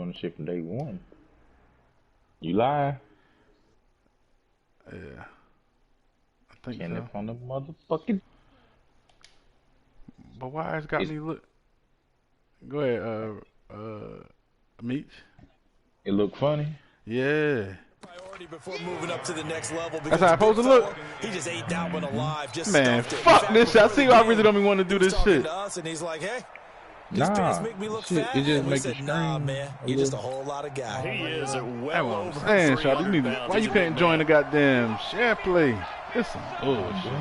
doing the shit from day one. You lying? Yeah. I think Kenneth so. on the motherfucking. But why it's got me look? Go ahead, Meech. It look funny. Yeah. Before moving up to the next level, that's how I'm supposed to look. He just ate that one alive. Just man, fuck this shit. I see why I really don't even want to do this shit. To us and he's like, hey, nah, make me look shit, fat. it just makes you scream. Nah, man, you're just a whole lot of guy. He is a well over 300 pounds. Why you can't join the goddamn share play? This some bullshit.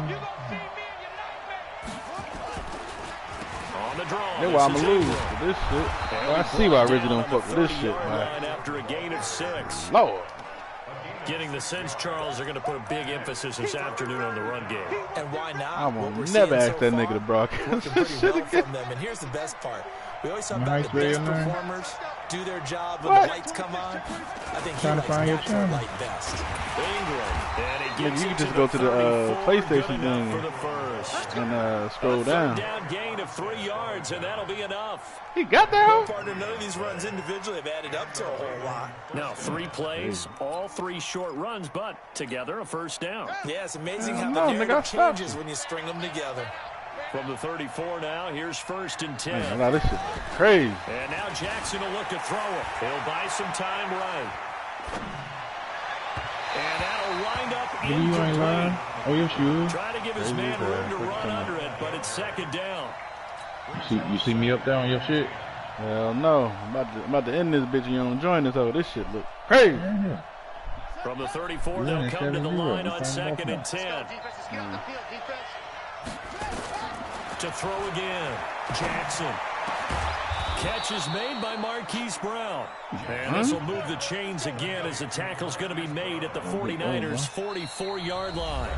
That's why I'm going to lose for this shit. Well, I see why I really don't fuck with this shit, man. After a gain of 6. Lord. Getting the sense, Charles, they're going to put a big emphasis this afternoon on the run game. And why not? I will never ask that nigga to broadcast this shit again. And here's the best part. We always talk about the best performers do their job when the lights come on. I think trying to find your channel. Light best. Ingram, you can just go to the PlayStation thing and scroll down. Gain of 3 yards, and that'll be enough. He got down. None of these runs individually have added up to a whole lot. Now 3 plays, all 3 short runs, but together a first down. Yeah, it's amazing how the narrative changes when you string them together. From the 34 now, here's 1st and 10. Man, now this shit crazy. And now Jackson will look to throw it. He'll buy some time right. And that'll wind up incomplete. Oh, yes, you. Trying to give his man room to run under it, but it's 2nd down. You see me up there on your shit? Hell no. I'm about to end this bitch and you don't join us. Oh, this shit look crazy. From the 34, they'll come to the line on 2nd and 10. To throw again. Jackson. Catch is made by Marquise Brown. And this will move the chains again as the tackle's going to be made at the 49ers' 44-yard line.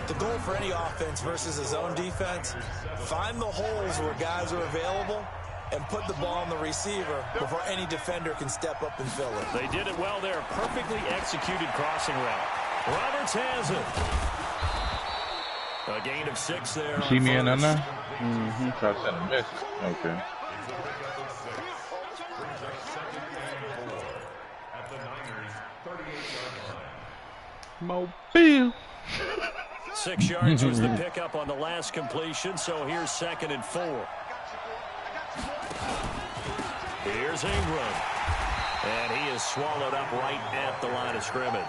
The goal for any offense versus a zone defense, find the holes where guys are available and put the ball on the receiver before any defender can step up and fill it. They did it well there. Perfectly executed crossing route. Roberts has it. A gain of 6 there. You see me in there now? Mm-hmm. Try to send a message. Okay. Mobile. 6 yards was the pickup on the last completion, so here's 2nd and 4. Here's Ingram. And he is swallowed up right at the line of scrimmage.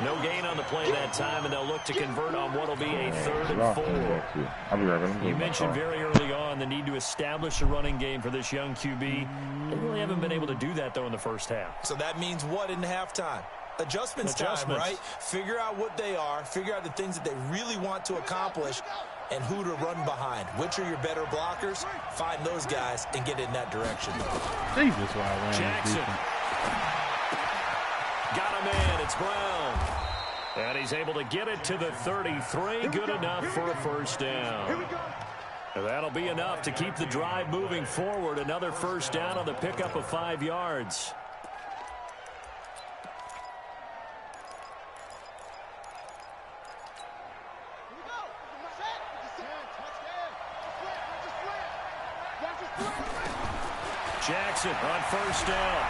No gain on the play that time, and they'll look to convert on what will be a 3rd and 4. You mentioned very early on the need to establish a running game for this young QB. They really haven't been able to do that, though, in the first half. So that means what in halftime? Adjustments time, right? Figure out what they are, figure out the things that they really want to accomplish, and who to run behind. Which are your better blockers? Find those guys and get in that direction. Jesus, why I ran Jackson. Got a man. It's Brown. And he's able to get it to the 33. Good enough for a 1st down. And that'll be enough to keep the drive moving forward. Another 1st down on the pickup of 5 yards. Jackson on 1st down.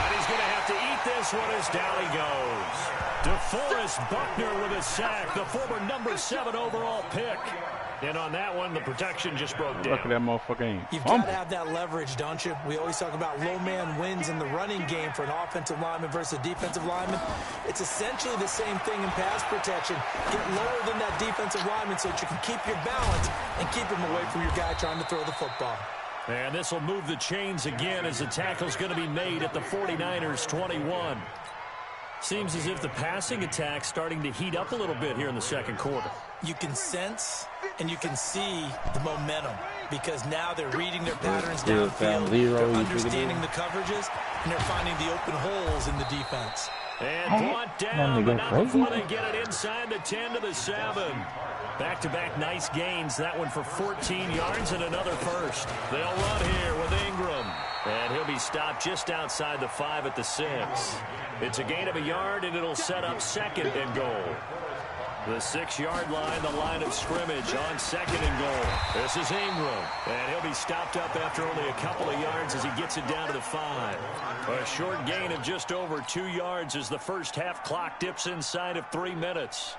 And he's going to have to eat this one as down he goes. DeForest Buckner with a sack, the former number 7 overall pick. And on that one, the protection just broke down. Look at that motherfucker ain't. You've got to have that leverage, don't you? We always talk about low man wins in the running game for an offensive lineman versus a defensive lineman. It's essentially the same thing in pass protection. Get lower than that defensive lineman so that you can keep your balance and keep him away from your guy trying to throw the football. And this will move the chains again as the tackle's going to be made at the 49ers' 21. Seems as if the passing attack's starting to heat up a little bit here in the 2nd quarter. You can sense and you can see the momentum because now they're reading their patterns downfield, they're understanding the coverages, and they're finding the open holes in the defense. And brought down, but not before they get it inside the 10 to the 7. Back-to-back nice gains. That one for 14 yards and another 1st. They'll run here with Ingram. And he'll be stopped just outside the 5 at the 6. It's a gain of a yard, and it'll set up 2nd and goal. The 6-yard line, the line of scrimmage on 2nd and goal. This is Ingram, and he'll be stopped up after only a couple of yards as he gets it down to the 5. A short gain of just over 2 yards as the first half clock dips inside of 3 minutes.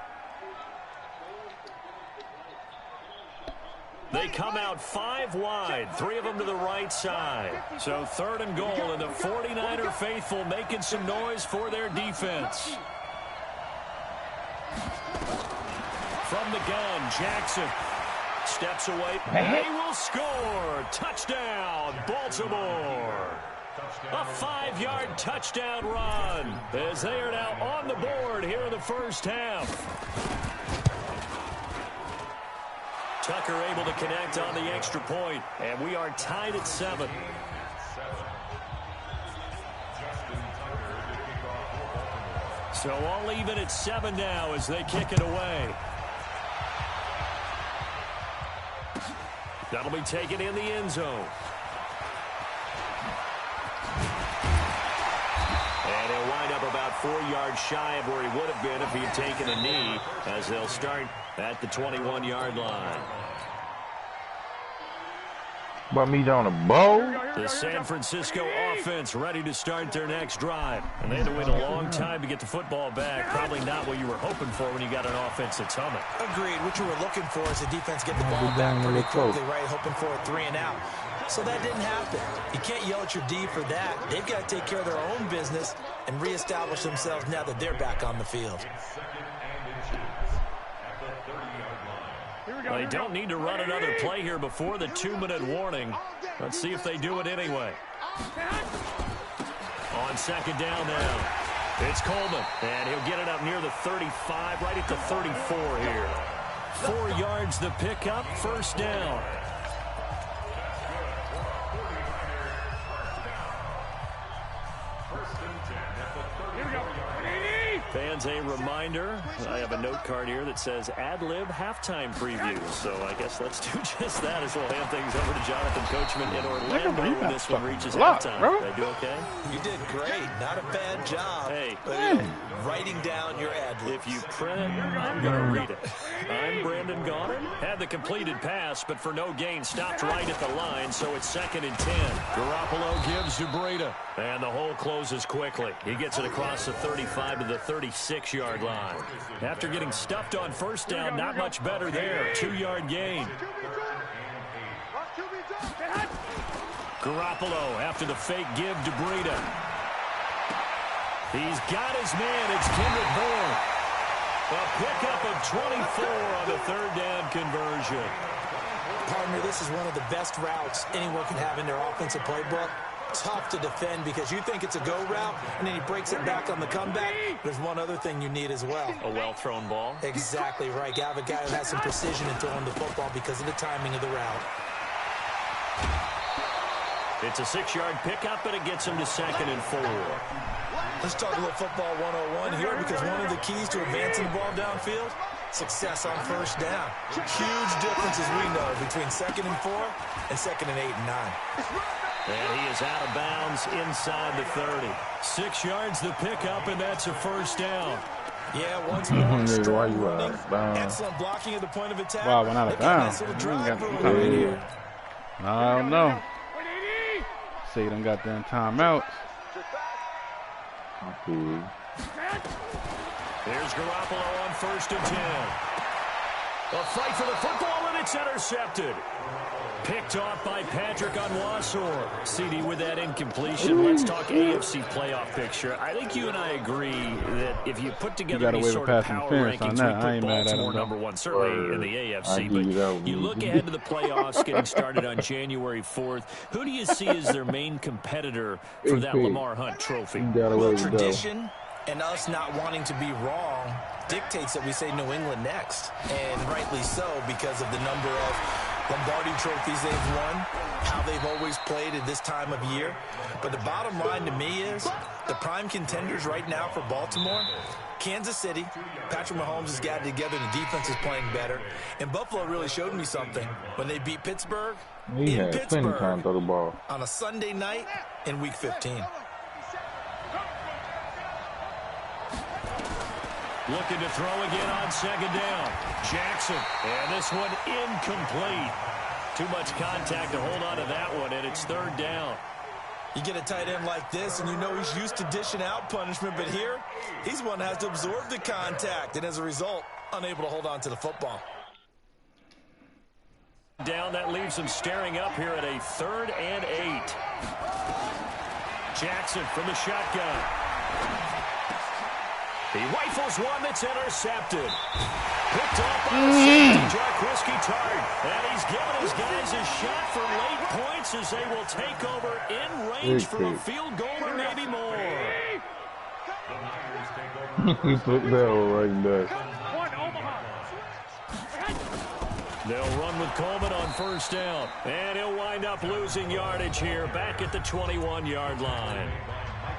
They come out 5 wide, 3 of them to the right side. So 3rd and goal, and the 49er faithful making some noise for their defense. From the gun, Jackson steps away. He will score. Touchdown, Baltimore. A 5-yard touchdown run as they are now on the board here in the first half. Tucker able to connect on the extra point, and we are tied at 7. So all even at 7 now as they kick it away. That'll be taken in the end zone. And he'll wind up about 4 yards shy of where he would have been if he had taken a knee, as they'll start at the 21-yard line. But me down a bow. The San Francisco offense ready to start their next drive. And they had to wait a long time to get the football back. Probably not what you were hoping for when you got an offense that's humming. Agreed. What you were looking for is the defense get the ball back pretty quickly, right? Hoping for a 3 and out. So that didn't happen. You can't yell at your D for that. They've got to take care of their own business and reestablish themselves now that they're back on the field. They don't need to run another play here before the 2-minute warning. Let's see if they do it anyway. On 2nd down now, it's Coleman, and he'll get it up near the 35, right at the 34 here. 4 yards the pickup, 1st down. Fans, a reminder, I have a note card here that says ad-lib halftime preview. So I guess let's do just that as we'll hand things over to Jonathan Coachman in Orlando when this one reaches halftime. Did I do okay? You did great. Not a bad job. Hey, writing down your ad-libs. If you print it, I'm going to read it. I'm Brandon Gaudin. Had the completed pass, but for no gain, stopped right at the line, so it's 2nd and 10. Garoppolo gives to Breida, and the hole closes quickly. He gets it across the 35 to the 36-yard line. After getting stuffed on 1st down, not much better there. 2-yard gain. Garoppolo after the fake give to Breida. He's got his man. It's Kendrick Bourne. A pickup of 24 on the 3rd down conversion. Partner, this is one of the best routes anyone can have in their offensive playbook. Tough to defend because you think it's a go route, and then he breaks it back on the comeback. There's one other thing you need as well. A well-thrown ball. Exactly right. You have a guy who has some precision in throwing the football because of the timing of the route. It's a 6-yard pickup, and it gets him to 2nd and 4. Let's talk a little football 101 here because one of the keys to advancing the ball downfield, success on 1st down. Huge difference, as we know, between 2nd and 4 and 2nd and 8 and 9. And he is out of bounds inside the 30. 6 yards the pickup, and that's a 1st down. Yeah, once more, strong running, excellent blocking at the point of attack. Wow, went out of bounds. I don't know. See them goddamn timeouts. There's Garoppolo on 1st and 10. A fight for the football, and it's intercepted. Picked off by Patrick Onwuasor. CD with that incompletion. Let's talk AFC playoff picture. I think you and I agree that if you put together any sort of power rankings, we put Baltimore #1, certainly in the AFC. But you look ahead to the playoffs getting started on January 4th. Who do you see as their main competitor for that Lamar Hunt trophy? Well, tradition and us not wanting to be wrong dictates that we say New England next. And rightly so, because of the number of Lombardi trophies they've won, how they've always played at this time of year. But the bottom line to me is the prime contenders right now for Baltimore, Kansas City. Patrick Mahomes has got it together. The defense is playing better. And Buffalo really showed me something when they beat Pittsburgh in Pittsburgh on a Sunday night in Week 15. Looking to throw again on second down. Jackson. And this one incomplete. Too much contact to hold on to that one, and it's third down. You get a tight end like this, and you know he's used to dishing out punishment, but here, he's one that has to absorb the contact, and as a result, unable to hold on to the football. Down, that leaves him staring up here at a 3rd and 8. Jackson from the shotgun. He rifles one that's intercepted. Picked off by the safety, Jarquiski Tart. And he's giving his guys a shot for late points as they will take over in range for a field goal or maybe more. He took that one right there. They'll run with Coleman on first down. And he'll wind up losing yardage here back at the 21-yard line.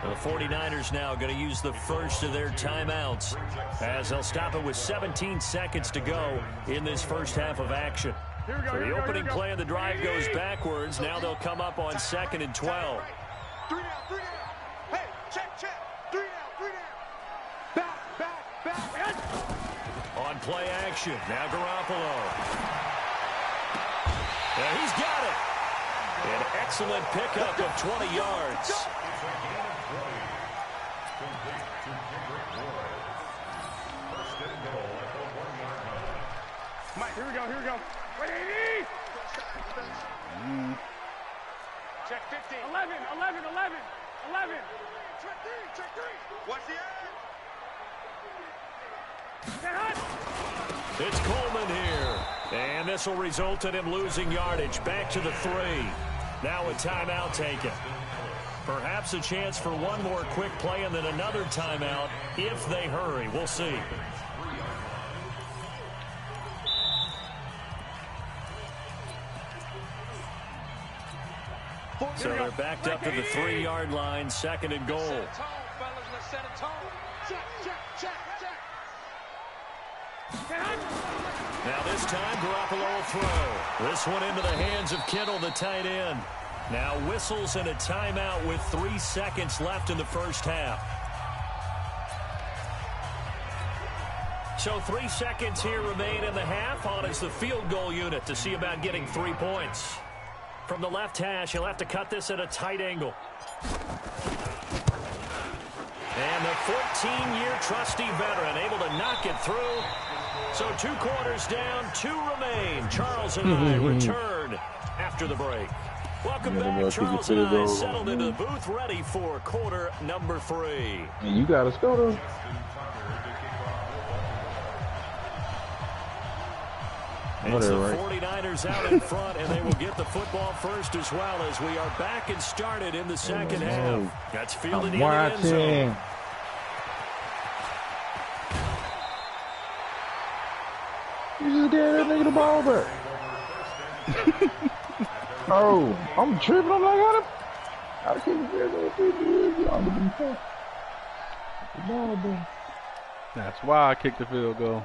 The 49ers now going to use the first of their timeouts as they'll stop it with 17 seconds to go in this first half of action. So the opening play of the drive goes backwards. Now they'll come up on 2nd and 12. 3 down, 3 down. Hey, check. 3 down. Back. On play action, now Garoppolo. And he's got it. An excellent pickup of 20 yards. Mike, here we go. Wait, Check 15. 11. Check 3. What's the end? It's Coleman here. And this will result in him losing yardage back to the 3. Now a timeout taken. Perhaps a chance for one more quick play and then another timeout if they hurry. We'll see. So they're backed up to the 3-yard line, 2nd and goal. Now this time, Garoppolo will throw. This one into the hands of Kittle, the tight end. Now whistles and a timeout with 3 seconds left in the first half. So 3 seconds here remain in the half. On is the field goal unit to see about getting 3 points. From the left hash, he'll have to cut this at a tight angle. And the 14-year trusty veteran able to knock it through. So 2 quarters down, 2 remain. Charles and I return after the break. Welcome back. Charles and I settled into the booth ready for quarter number 3. And you got to score though. It's the 49ers out in front, and they will get the football first as well as we are back and started in the second half. That's fielded in the end zone. You just gave that nigga the ball back. Oh, I'm tripping. I'm like, how to keep it. That's why I kicked the field goal.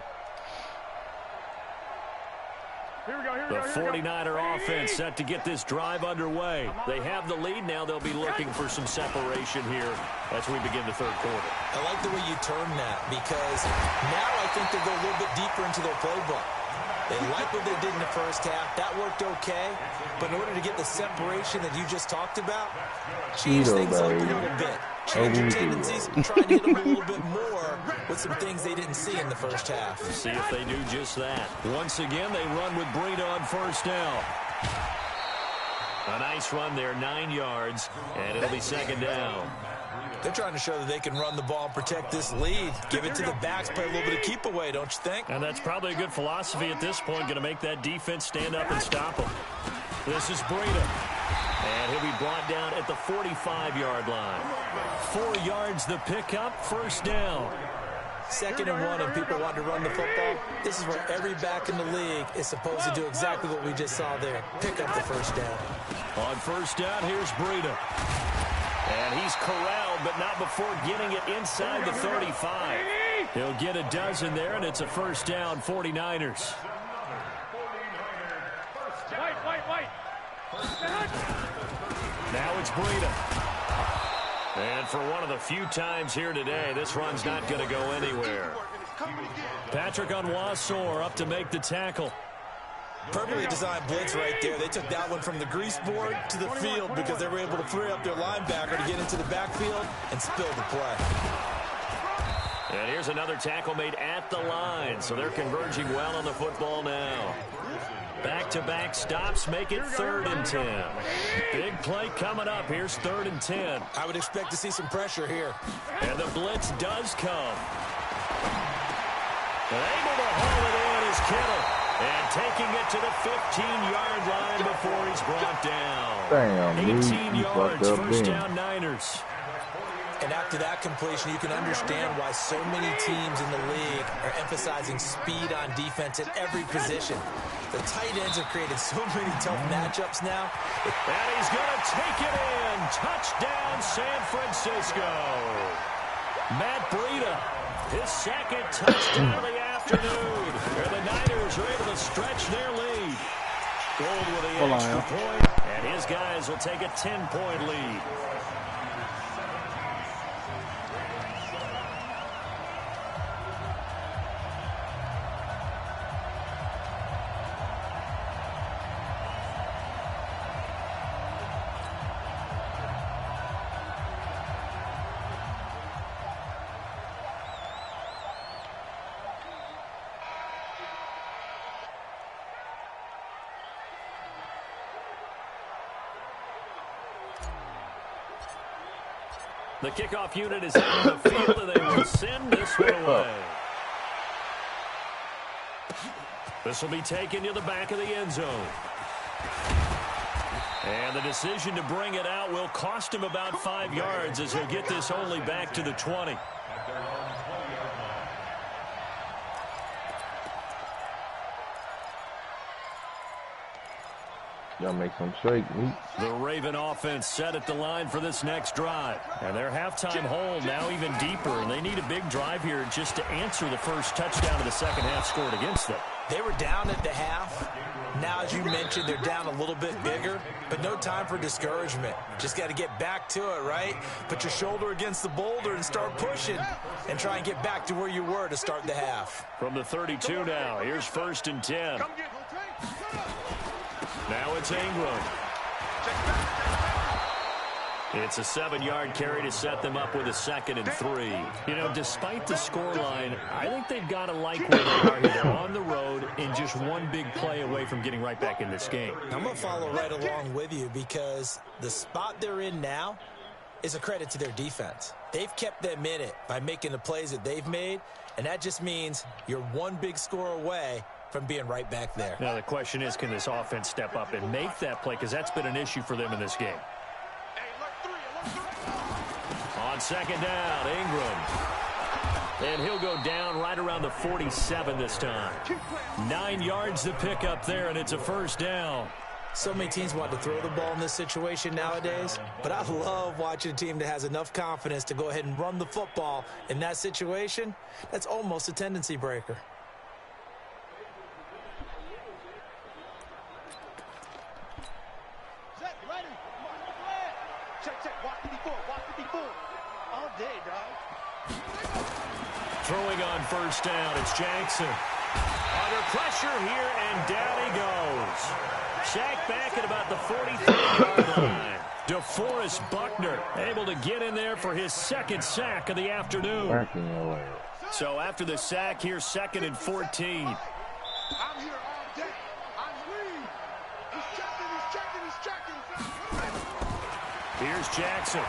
The 49er offense set to get this drive underway. They have the lead. Now they'll be looking for some separation here as we begin the third quarter. I like the way you term that because now I think they'll go a little bit deeper into their playbook. They like what they did in the first half. That worked okay. But in order to get the separation that you just talked about, change things up a little bit. Change your tendencies, try and hit them a little bit more with some things they didn't see in the first half. See if they do just that. Once again, they run with Breida on first down. A nice run there, 9 yards, and it'll be second down. They're trying to show that they can run the ball and protect this lead. Give it to the backs, play a little bit of keep away, don't you think? And that's probably a good philosophy at this point, going to make that defense stand up and stop them. This is Breida. And he'll be brought down at the 45-yard line. 4 yards the pickup, first down. 2nd and 1 and people want to run the football. This is where every back in the league is supposed to do exactly what we just saw there. Pick up the first down. On first down, here's Breida. And he's corralled, but not before getting it inside the 35. He'll get a dozen there, and it's a first down, 49ers. Now it's Breida. And for one of the few times here today, this run's not going to go anywhere. Patrick Onwuasor up to make the tackle. Perfectly designed blitz right there. They took that one from the grease board to the field because they were able to free up their linebacker to get into the backfield and spill the play. And here's another tackle made at the line, so they're converging well on the football now. Back-to-back stops make it 3rd and 10. Big play coming up. Here's 3rd and 10. I would expect to see some pressure here. And the blitz does come. And able to haul it in is Kittle. And taking it to the 15-yard line before he's brought down. Damn, 18 yards, first down Niners. And after that completion, you can understand why so many teams in the league are emphasizing speed on defense at every position. The tight ends have created so many tough matchups now. And he's going to take it in. Touchdown, San Francisco. Matt Breida, his 2nd touchdown of the afternoon. And the Niners are able to stretch their lead. Gold with the extra point. And his guys will take a 10-point lead. The kickoff unit is out of the field, and they will send this one away. This will be taken to the back of the end zone. And the decision to bring it out will cost him about 5 yards as he'll get this only back to the 20. Y'all make some shake. The Raven offense set at the line for this next drive. And their halftime hole now even deeper, and they need a big drive here just to answer the first touchdown of the second half scored against them. They were down at the half. Now, as you mentioned, they're down a little bit bigger, but no time for discouragement. Just got to get back to it, right? Put your shoulder against the boulder and start pushing and try and get back to where you were to start the half. From the 32 now, here's 1st and 10. Now it's Ingram. It's a 7-yard carry to set them up with a 2nd and 3. You know, despite the scoreline, I think they've got to like where they are here. They're on the road and just one big play away from getting right back in this game. I'm going to follow right along with you because the spot they're in now is a credit to their defense. They've kept them in it by making the plays that they've made, and that just means you're one big score away from being right back there. Now the question is, can this offense step up and make that play? Because that's been an issue for them in this game. On 2nd down, Ingram. And he'll go down right around the 47 this time. 9 yards to pick up there, and it's a 1st down. So many teams want to throw the ball in this situation nowadays, but I love watching a team that has enough confidence to go ahead and run the football in that situation. That's almost a tendency breaker. Throwing on 1st down, it's Jackson. Under pressure here, and down he goes. Sacked back at about the 43-yard line. DeForest Buckner able to get in there for his 2nd sack of the afternoon. So after the sack, here's 2nd and 14. I'm here all day. I'm lead. He's checking. Here's Jackson.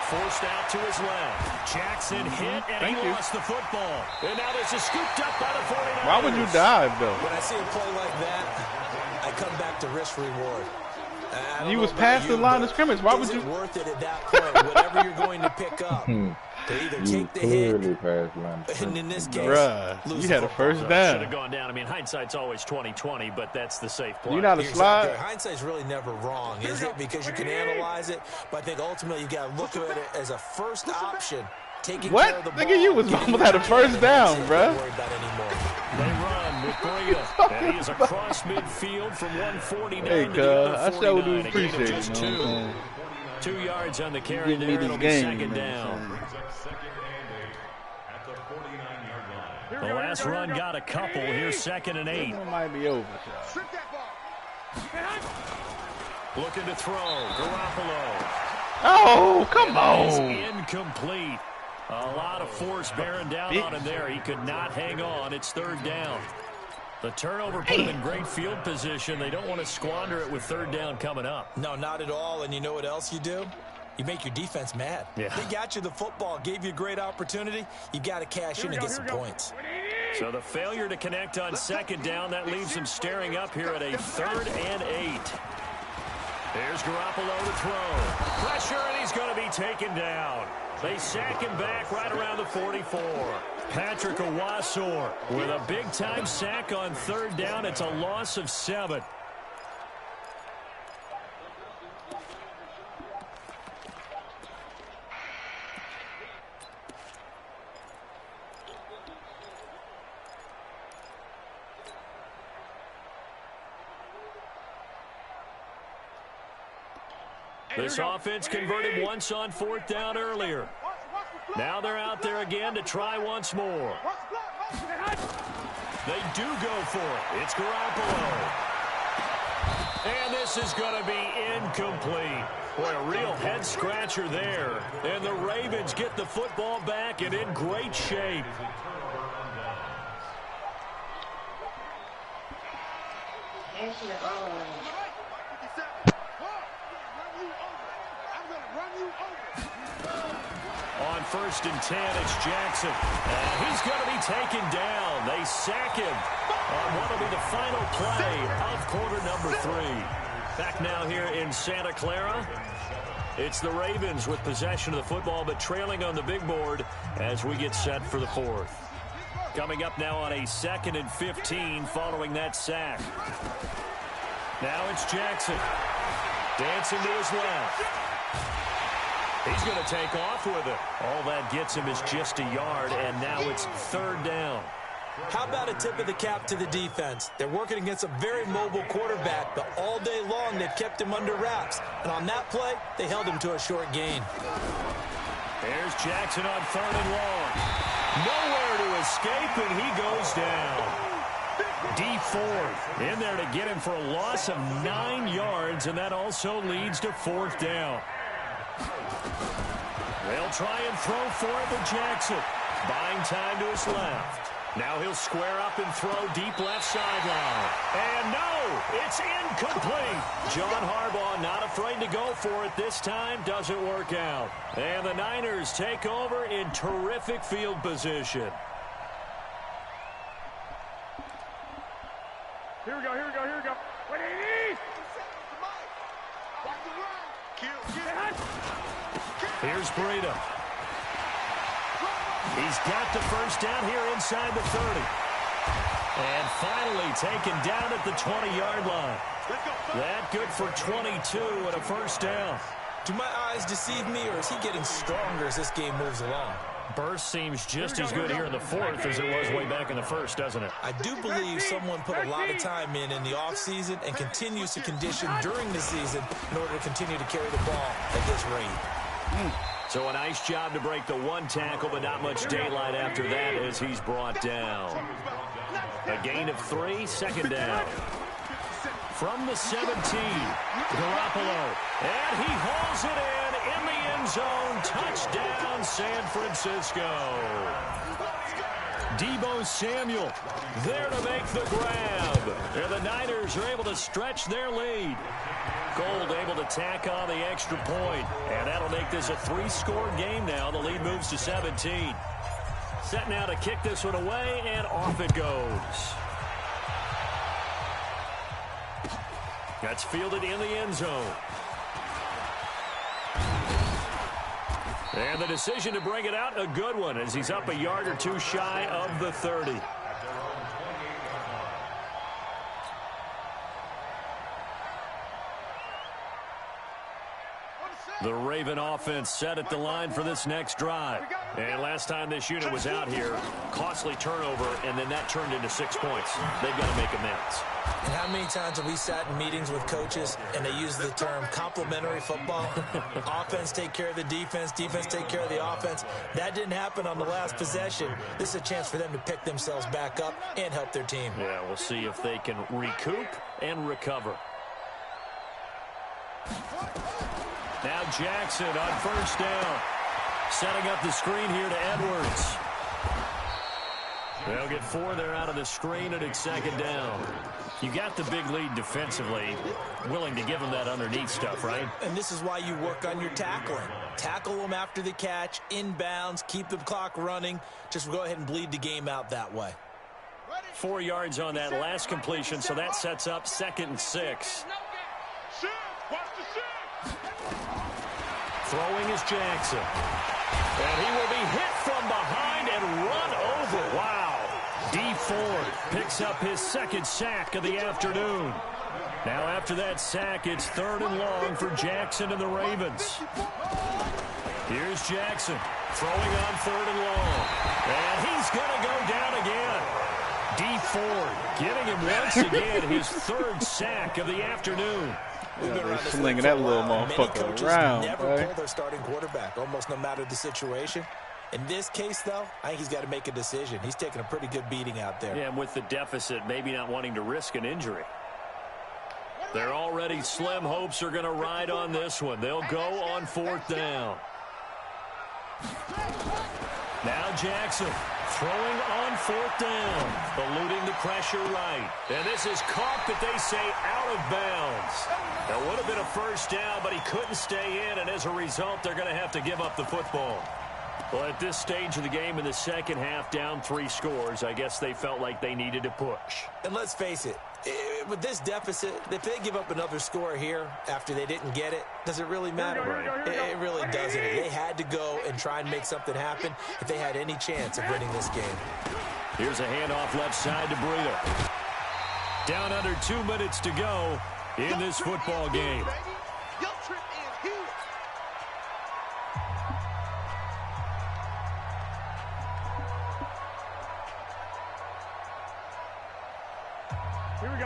Forced out to his left. Jackson hit, and he lost the football. And now this is scooped up by the 49ers. Why would you dive, though? When I see a play like that, I come back to risk reward. You was past the line of scrimmage. Why would you? Is it worth it at that point? Whatever you're going to pick up, to either take the hit, and in this case, you had a 1st down. Should have gone down. I mean, hindsight's always 20/20, but that's the safe play. You not a slide. Exactly. Hindsight's really never wrong, is it? Because you can analyze it, but I think ultimately you got to look at it as a first option. Taking care of the ball. Nigga, you was almost at a 1st down, bro. They run with Breida, and he is across midfield from 149 to the other 49. I sure do appreciate just it. 2 yards on the carry there. Me this It'll be game, 2nd down. The last run got a couple. Here's 2nd and 8. This one might be over, Strip that ball. Looking to throw. Garoppolo. Oh, come Is on. incomplete. A lot of force bearing down on him there. He could not hang on. It's 3rd down. The turnover put him in great field position. They don't want to squander it with 3rd down coming up. No, not at all. And you know what else you do? You make your defense mad. Yeah. They got you the football, gave you a great opportunity. You got to cash in and get some points. So the failure to connect on 2nd down, that leaves him staring up here at a 3rd and 8. There's Garoppolo to throw. Pressure, and he's going to be taken down. They sack him back right around the 44. Patrick Owasor with a big-time sack on 3rd down. It's a loss of 7. This offense converted once on 4th down earlier. Now they're out there again to try once more. They do go for it. It's Garoppolo. And this is going to be incomplete. Boy, a real head-scratcher there. And the Ravens get the football back and in great shape. On 1st and 10, it's Jackson. And he's going to be taken down. They sack him on what will be the final play of quarter number 3. Back now here in Santa Clara. It's the Ravens with possession of the football, but trailing on the big board as we get set for the 4th. Coming up now on a 2nd and 15 following that sack. Now it's Jackson. Dancing to his left. He's going to take off with it. All that gets him is just a yard, and now it's 3rd down. How about a tip of the cap to the defense? They're working against a very mobile quarterback, but all day long they've kept him under wraps. And on that play, they held him to a short gain. There's Jackson on 3rd and long. Nowhere to escape, and he goes down. D4 in there to get him for a loss of 9 yards, and that also leads to 4th down. They'll try and throw for it with Jackson. Buying time to his left. Now he'll square up and throw deep left sideline. And no, it's incomplete. John Harbaugh not afraid to go for it this time. Doesn't work out. And the Niners take over in terrific field position. Here we go. What do you need? Here's Breida. He's got the 1st down here inside the 30. And finally taken down at the 20-yard line. That good for 22 and a 1st down. Do my eyes deceive me, or is he getting stronger as this game moves along? Burst seems just as good here in the 4th as it was way back in the 1st, doesn't it? I do believe someone put a lot of time in the offseason and continues to condition during the season in order to continue to carry the ball at this rate. So a nice job to break the 1 tackle, but not much daylight after that as he's brought down. A gain of 3, 2nd down. From the 17, Garoppolo. And he hauls it in the end zone. Touchdown, San Francisco. Deebo Samuel there to make the grab. And the Niners are able to stretch their lead. Gold able to tack on the extra point. And that'll make this a 3-score game now. The lead moves to 17. Set now to kick this one away, and off it goes. That's fielded in the end zone. And the decision to bring it out, a good one, as he's up a yard or 2 shy of the 30. The Raven offense set at the line for this next drive. And last time this unit was out here, costly turnover, and then that turned into 6 points. They've got to make amends. And how many times have we sat in meetings with coaches and they use the term complementary football? Offense take care of the defense, defense take care of the offense. That didn't happen on the last possession. This is a chance for them to pick themselves back up and help their team. Yeah, we'll see if they can recoup and recover. Now Jackson on first down. Setting up the screen here to Edwards. They'll get 4 there out of the screen, and it's second down. You got the big lead defensively, willing to give them that underneath stuff, right? And this is why you work on your tackling. Tackle them after the catch, inbounds, keep the clock running. Just go ahead and bleed the game out that way. 4 yards on that last completion, so that sets up 2nd and 6. Throwing is Jackson. And he will be hit from behind and run over. Wow. D Ford picks up his 2nd sack of the afternoon. Now after that sack, it's 3rd and long for Jackson and the Ravens. Here's Jackson throwing on 3rd and long. And he's going to go down again. D Ford giving him once again his 3rd sack of the afternoon. Yeah, slinging that little motherfucker around. Never pull their starting quarterback, almost no matter the situation. In this case, though, I think he's got to make a decision. He's taking a pretty good beating out there. Yeah, and with the deficit, maybe not wanting to risk an injury. Their already slim hopes are going to ride on this one. They'll go on 4th down. Now Jackson throwing on 4th down, eluding the pressure right. And this is caught, but they say out of bounds. That would have been a first down, but he couldn't stay in, and as a result, they're going to have to give up the football. Well, at this stage of the game in the second half, down 3 scores, I guess they felt like they needed to push. And let's face it, with this deficit, if they give up another score here after they didn't get it, does it really matter? Right. It really doesn't. They had to go and try and make something happen if they had any chance of winning this game. Here's a handoff left side to Breida. Down under 2 minutes to go in this football game.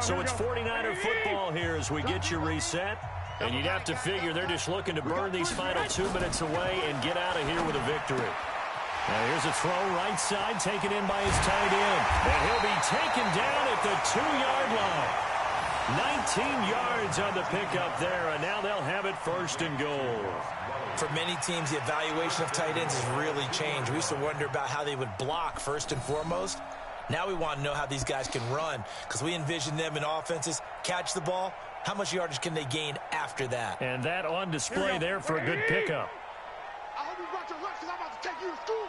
So it's 49er football here as we get you reset. And you'd have to figure they're just looking to burn these final 2 minutes away and get out of here with a victory. Now here's a throw right side taken in by his tight end. And he'll be taken down at the 2-yard line. 19 yards on the pickup there, and now they'll have it 1st and goal. For many teams, the evaluation of tight ends has really changed. We used to wonder about how they would block first and foremost. Now we want to know how these guys can run, because we envision them in offenses catch the ball. How much yardage can they gain after that? And that on display there for a good pickup. I hope you brought your lunch because I'm about to take you to school.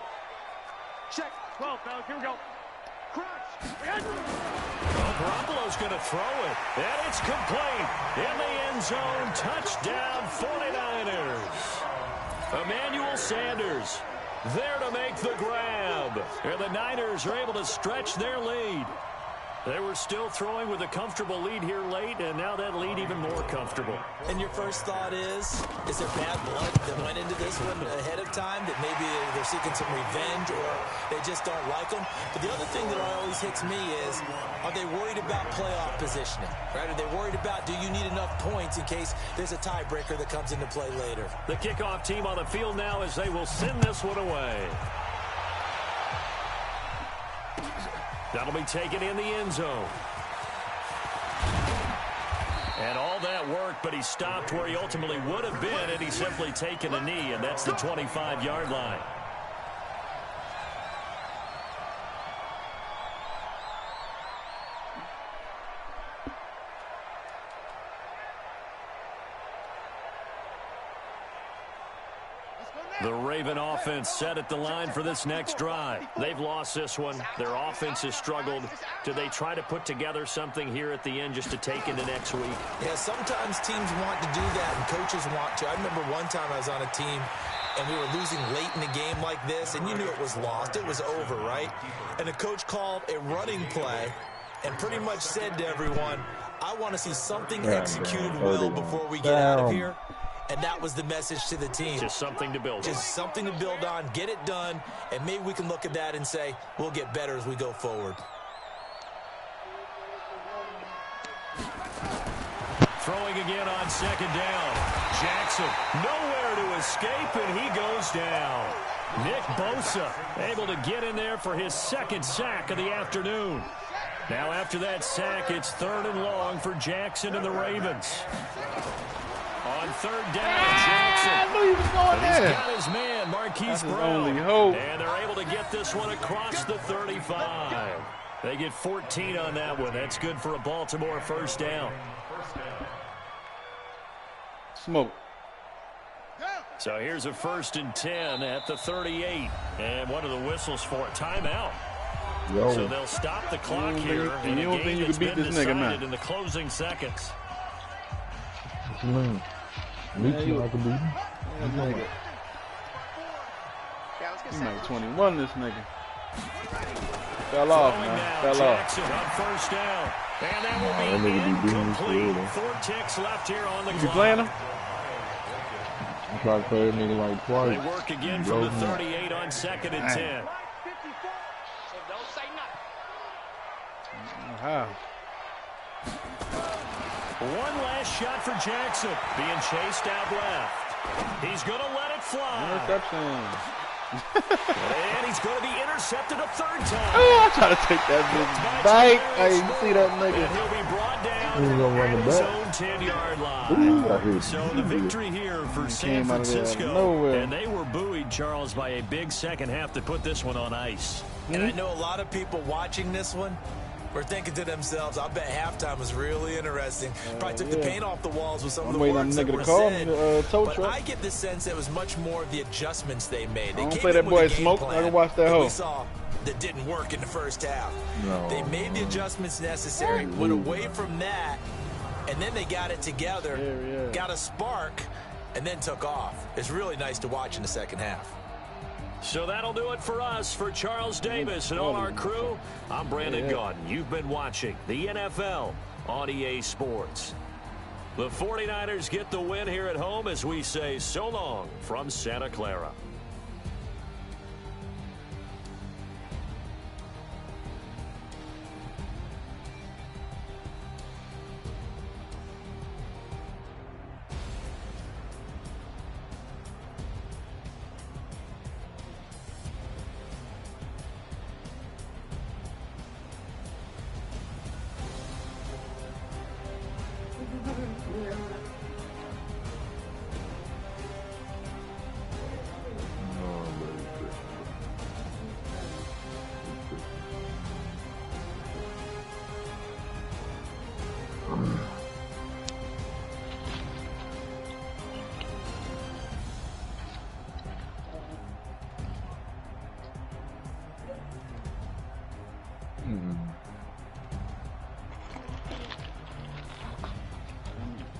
Check. 12, fellas. Here we go. Crunch. Well, Garoppolo's going to throw it. And it's complete. In the end zone. Touchdown 49ers. Emmanuel Sanders there to make the grab. And the Niners are able to stretch their lead. They were still throwing with a comfortable lead here late, and now that lead even more comfortable. And your first thought is there bad blood that went into this one ahead of time, that maybe they're seeking some revenge or they just don't like them? But the other thing that always hits me is, are they worried about playoff positioning? Right? Are they worried about, do you need enough points in case there's a tiebreaker that comes into play later? The kickoff team on the field now as they will send this one away. That'll be taken in the end zone. And all that work, but he stopped where he ultimately would have been, and he's simply taken a knee, and that's the 25-yard line. The Raven offense set at the line for this next drive. They've lost this one. Their offense has struggled. Do they try to put together something here at the end just to take into next week? Yeah, sometimes teams want to do that and coaches want to. I remember one time I was on a team and we were losing late in a game like this, and you knew it was lost. It was over, right? And the coach called a running play and pretty much said to everyone, I want to see something executed well before we get out of here. And that was the message to the team. Just something to build on. Just something to build on, get it done, and maybe we can look at that and say, we'll get better as we go forward. Throwing again on second down. Jackson nowhere to escape, and he goes down. Nick Bosa able to get in there for his second sack of the afternoon. Now after that sack, it's 3rd and long for Jackson and the Ravens. On 3rd down, Jackson. I knew he was going there. He's got his man, Marquise Brown. Only hope. And they're able to get this one across the 35. They get 14 on that one. That's good for a Baltimore 1st down. Smoke. So here's a 1st and 10 at the 38. And one of the whistles for a timeout. Yo. So they'll stop the clock here. And you don't think you can beat this nigga now? In the closing seconds. What you mean? Me too, I can beat him. Nigga. He like 21, this nigga. Fell off, man. Fell off. On 1st down. And that will be incomplete. 4 ticks left here on the clock. You playing him? I tried to play a nigga like twice. They work again from the 38 on 2nd and 10. How? One last shot for Jackson. Being chased out left. He's going to let it fly. Interception. And he's going to be intercepted a 3rd time. Oh, I try to take that bitch back. I didn't see that And nigga. he'll be brought down He's gonna run at the his back. own 10-yard line. Ooh, I hit So the victory here for San came out of there out of Francisco. nowhere. And they were buoyed, Charles, by a big second half to put this one on ice. And I know a lot of people watching this one were thinking to themselves, I bet halftime was really interesting. Probably took the paint off the walls with some of the waiting on words the that nigga were to call said. me, tow But truck. I get the sense that it was much more of the adjustments they made. They I don't came play in that with boy a game Smoke. I plan can watch that hoe. we saw that didn't work in the first half. No. They made the adjustments necessary, went away from that, and then they got it together, got a spark, and then took off. It's really nice to watch in the second half. So that'll do it for us. For Charles Davis and all our crew, I'm Brandon Gaudin. You've been watching the NFL on EA Sports. The 49ers get the win here at home as we say so long from Santa Clara.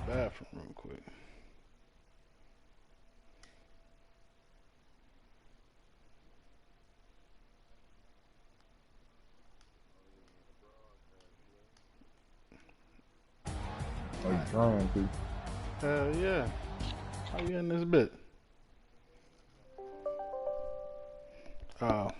Bathroom real quick. Are you trying to? Hell yeah. How you in this bit? Oh.